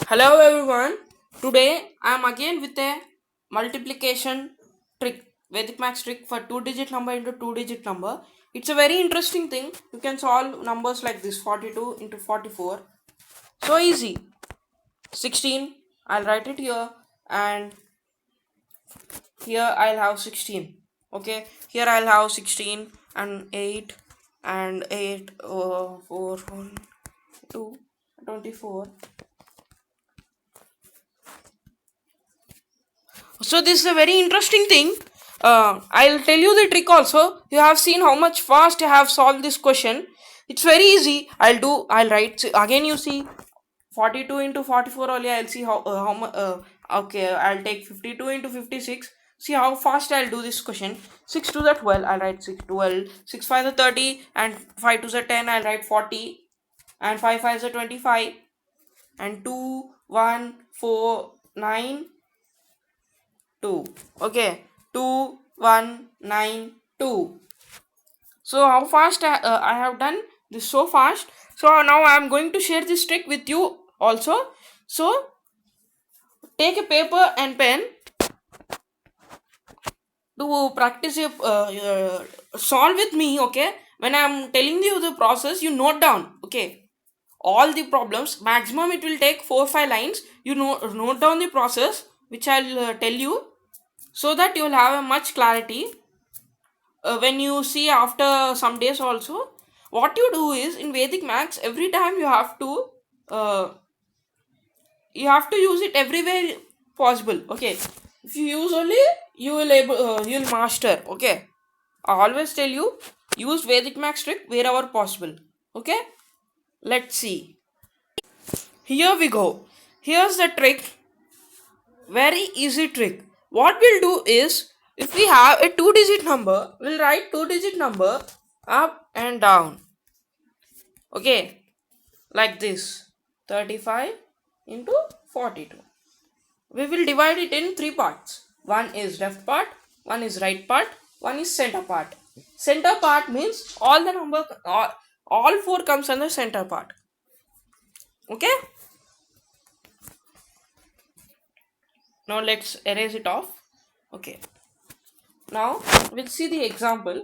Hello everyone. Today I am again with a multiplication trick, Vedic max trick for two-digit number into two-digit number. It's a very interesting thing. You can solve numbers like this: 42 into 44. So easy. 16. I'll write it here, and here I'll have 16. Okay. Here I'll have 16 and 8 and 8 4 1 2 24. So this is a very interesting thing. I'll tell you the trick also. You have seen how much fast I have solved this question. It's very easy. I'll write again. You see, 42 into 44 only. I'll see how much. Okay, I'll take 52 into 56. See how fast I'll do this question. 6 to the 12. I'll write 6 12. 6 5 the 30 and 5 to the 10. I'll write 40 and 5 5 the 25 and 2 1 4 9 2. Okay, 2 1 9 2. So how fast I have done this, so fast. So now I am going to share this trick with you also. So take a paper and pen to practice your solve with me. Okay, when I am telling you the process, you note down. Okay, all the problems. Maximum it will take 4-5 lines. You note down the process which I'll tell you, so that you will have a much clarity when you see after some days also. What you do is, in Vedic max, every time uh, you have to use it everywhere possible. Okay, if you use only, you'll master. Okay, I always tell you, use Vedic max trick wherever possible. Okay, let's see. Here we go. Here's the trick. Very easy trick. What we'll do is, if we have a two-digit number, we'll write two-digit number up and down. Okay, like this: 35 into 42. We will divide it in three parts. One is left part, one is right part, one is center part. Center part means all the number, all four comes under center part. Okay. Now let's erase it off. Okay. Now we'll see the example.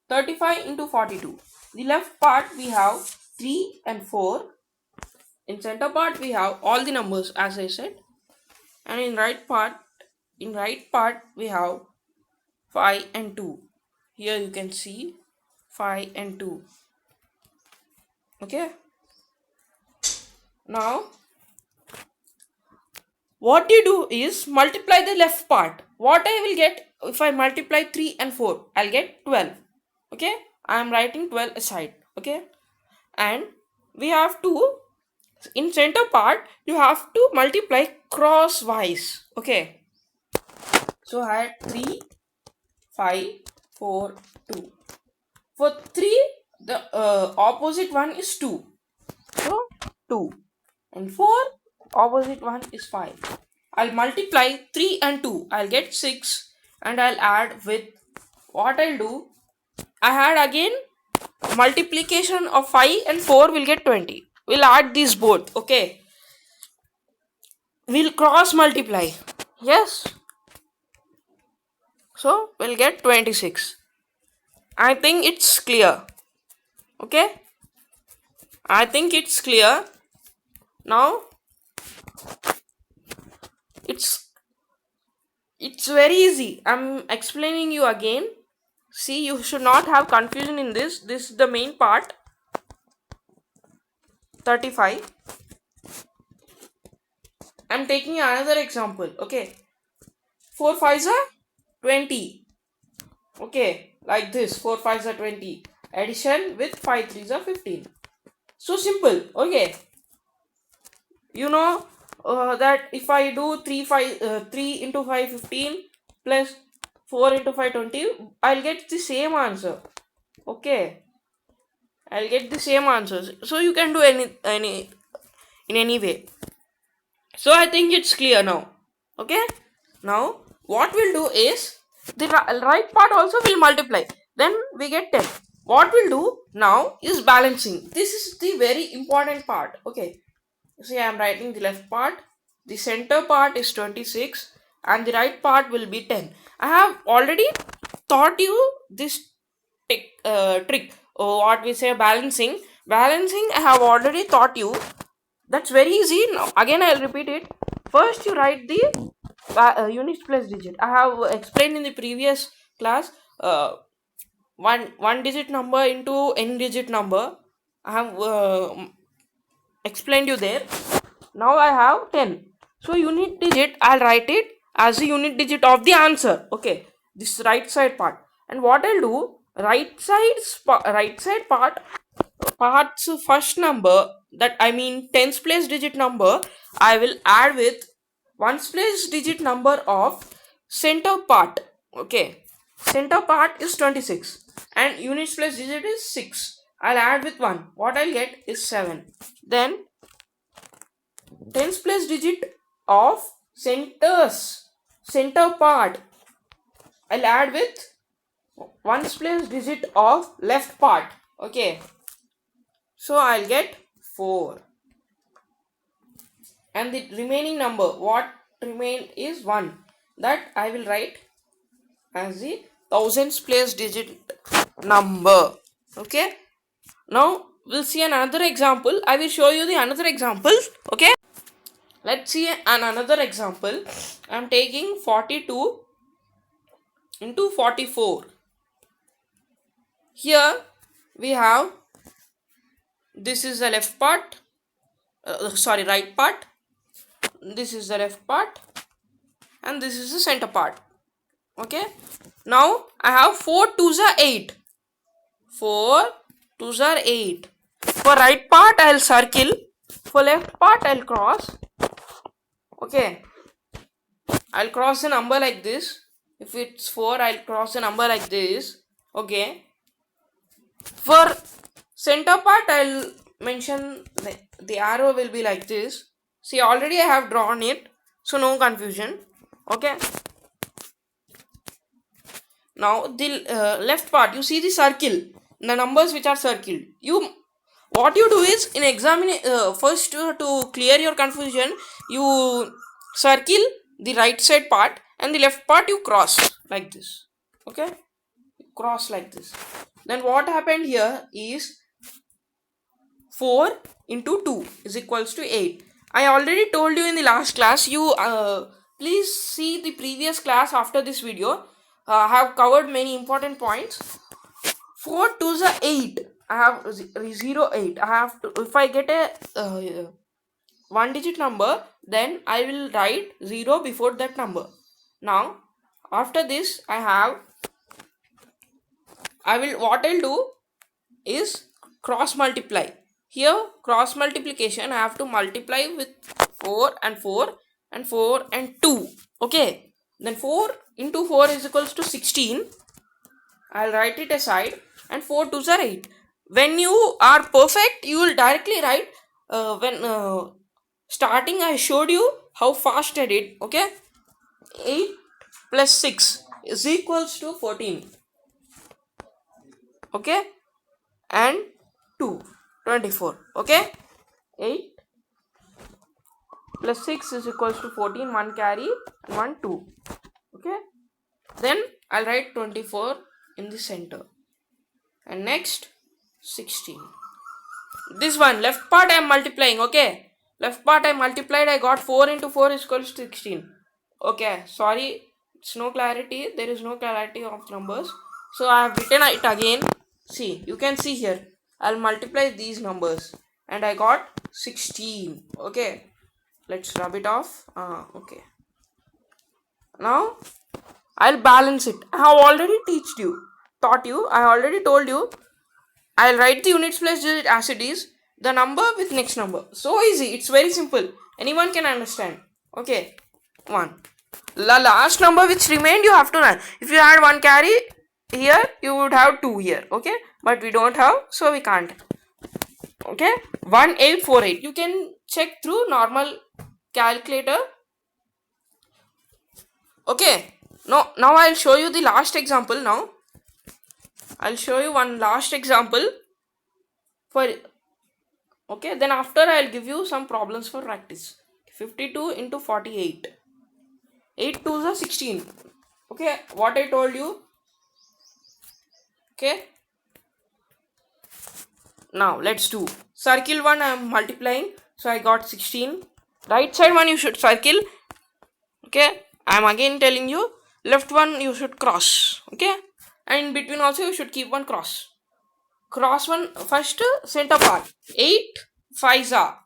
35 into 42. The left part we have 3 and 4. In center part we have all the numbers as I said. And in right part we have 5 and 2. Here you can see 5 and 2. Okay. Now what you do is multiply the left part. What I will get if I multiply 3 and 4? I'll get 12. Okay, I am writing 12 aside. Okay, and we have to, in center part you have to multiply crosswise. Okay, so I had 3 5 4 2. For 3, the opposite one is 2, so 2, and 4, opposite one is 5. I'll multiply 3 and 2. I'll get 6, and I'll add with, what I'll do, I had again multiplication of 5 and 4 will get 20. We'll add these both. Okay, we'll cross multiply. Yes, so we'll get 26. I think it's clear. Okay, I think it's clear. Now it's very easy. I'm explaining you again. See, you should not have confusion in this. This is the main part. 35. I'm taking another example. Okay, 4 5s are 20. Okay, like this: 4 5s are 20. Addition with 5 3s are 15. So simple. Okay, you know that if I do 3 into 5 15 plus 4 into 5 20, I'll get the same answer. Okay, I'll get the same answers. So you can do any in any way. So I think it's clear now. Okay, now what we'll do is, the right part also will multiply, then we get 10. What we'll do now is balancing. This is the very important part. Okay, See, I am writing the left part. The center part is 26 and the right part will be 10. I have already taught you this trick, or what we say, balancing. Balancing, I have already taught you. That's very easy. Now, again, I'll repeat it. First, you write the units place digit. I have explained in the previous class. One digit number into n digit number. I have explained you there. Now I have 10. So unit digit, I'll write it as a unit digit of the answer. Okay, this right side part. And what I'll do, right side part's first number, that I mean tens place digit number, I will add with ones place digit number of center part. Okay, center part is 26 and units place digit is 6. I'll add with 1. What I'll get is 7. Then tens place digit of center part, I'll add with ones place digit of left part. Okay, so I'll get 4, and the remaining number, what remain is 1, that I will write as the thousands place digit number. Okay, now we'll see another example. I will show you the another example. Okay, let's see another example. I'm taking 42 into 44. Here we have, this is the left part, right part, this is the left part, and this is the center part. Okay, now I have 4 2s are 8. 4 2s are 8. For right part I'll circle, for left part I'll cross. Okay, I'll cross a number like this. If it's 4, I'll cross a number like this. Okay, for center part I'll mention the arrow will be like this. See, already I have drawn it, so no confusion. Okay, now the left part, you see the circle, the numbers which are circled. What you do is, in first to clear your confusion, you circle the right side part and the left part you cross like this. Okay, cross like this. Then what happened here is 4 into 2 is equals to 8. I already told you in the last class. You please see the previous class after this video. I have covered many important points. 4 2s are 8. I have 0 8. I have to, if I get a one digit number, then I will write 0 before that number. Now after this what I'll do is cross multiply. Here cross multiplication, I have to multiply with 4 and 4 and 4 and 2. Okay, then 4 into 4 is equals to 16. I'll write it aside, and 4 2s are 8. When you are perfect, you will directly write. When starting, I showed you how fast I did. Okay, 8 plus 6 is equals to 14. Okay, and 2 24. Okay, 8 plus 6 is equals to 14. 1 carry and 1 2. Okay, then I'll write 24 in the center, and next 16. This one left part I am multiplying. Okay, left part I multiplied. I got 4 into 4 is equals to 16. Okay, sorry, it's no clarity. There is no clarity of numbers, so I have written it again. See, you can see here, I'll multiply these numbers and I got 16. Okay, let's rub it off. Okay, now I'll balance it. I have already taught you. I already told you. I'll write the units place digit as it is, the number with next number. So easy. It's very simple. Anyone can understand. Okay, 1. The last number which remained, you have to run. If you had 1 carry here, you would have 2 here. Okay, but we don't have, so we can't. Okay, 1848. You can check through normal calculator. Okay, now I'll show you the last example. Now I'll show you one last example. For Okay, then after I'll give you some problems for practice. 52 into 48. 8 2s are 16. Okay, what I told you. Okay, now let's do. Circle 1 I am multiplying. So I got 16. Right side one you should circle. Okay, I am again telling you. Left one you should cross. Okay, and in between also you should keep one cross. Cross one first center part. 8 5s are.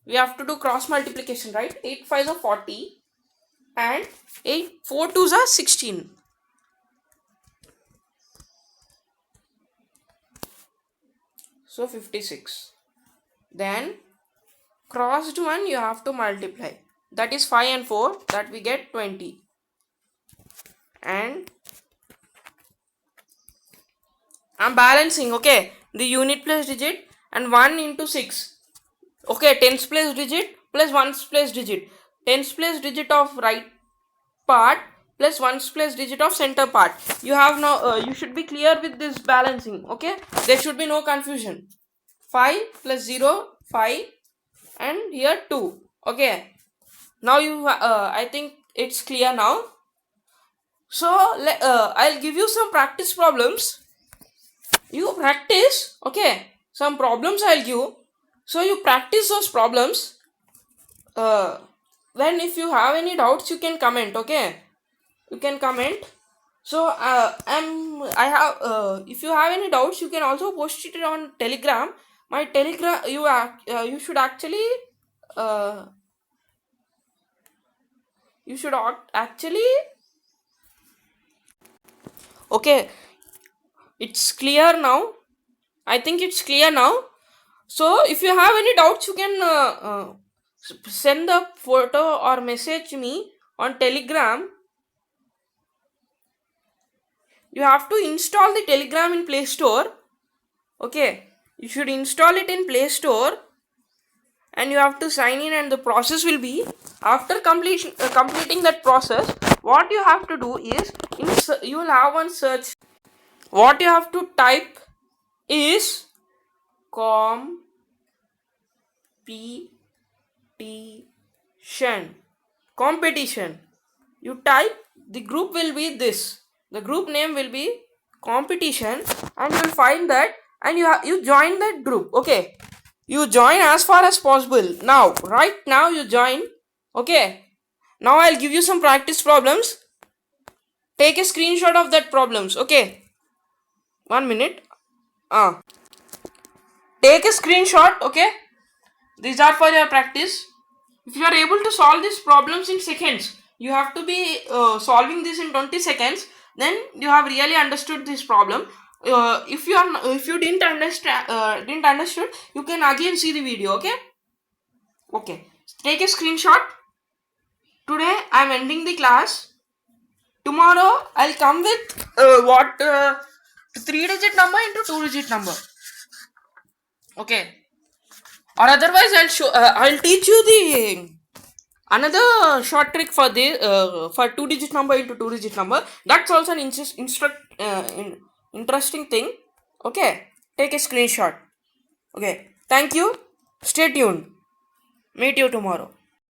We have to do cross multiplication, right? 8 5s are 40 and 8 4 2s are 16. So 56. Then crossed one you have to multiply. That is 5 and 4, that we get 20. And I'm balancing, okay, the unit place digit and 1 into 6. Okay, tens place digit plus ones place digit. Tens place digit of right part plus ones place digit of center part. You have no, you should be clear with this balancing, okay? There should be no confusion. 5 plus 0, 5 and here 2. Okay, now you, I think it's clear now. So, I'll give you some practice problems. You practice, okay, some problems I'll give. So, you practice those problems. Then if you have any doubts, you can comment, okay? You can comment. So, if you have any doubts, you can also post it on Telegram. My Telegram, you should actually, uh, actually, okay, it's clear now. I think it's clear now. So, if you have any doubts, you can send the photo or message me on Telegram. You have to install the Telegram in Play Store. Okay, you should install it in Play Store and you have to sign in, and the process will be after completing that process. What you have to do is you will have one search. What you have to type is competition. You type, the group will be this, the group name will be competition, and you will find that, and you join that group. Okay, you join as far as possible. Now right now you join. Okay, now I'll give you some practice problems. Take a screenshot of that problems. Okay, 1 minute. Take a screenshot. Okay, these are for your practice. If you are able to solve these problems in seconds, you have to be solving this in 20 seconds, then you have really understood this problem. If you didn't understood, you can again see the video. Okay, take a screenshot. Today I am ending the class. Tomorrow I'll come with 3-digit number into 2-digit number. Okay, or otherwise I'll teach you the another short trick for the for 2-digit number into 2-digit number. That's also an interesting thing. Okay, take a screenshot. Okay, thank you, stay tuned, meet you tomorrow.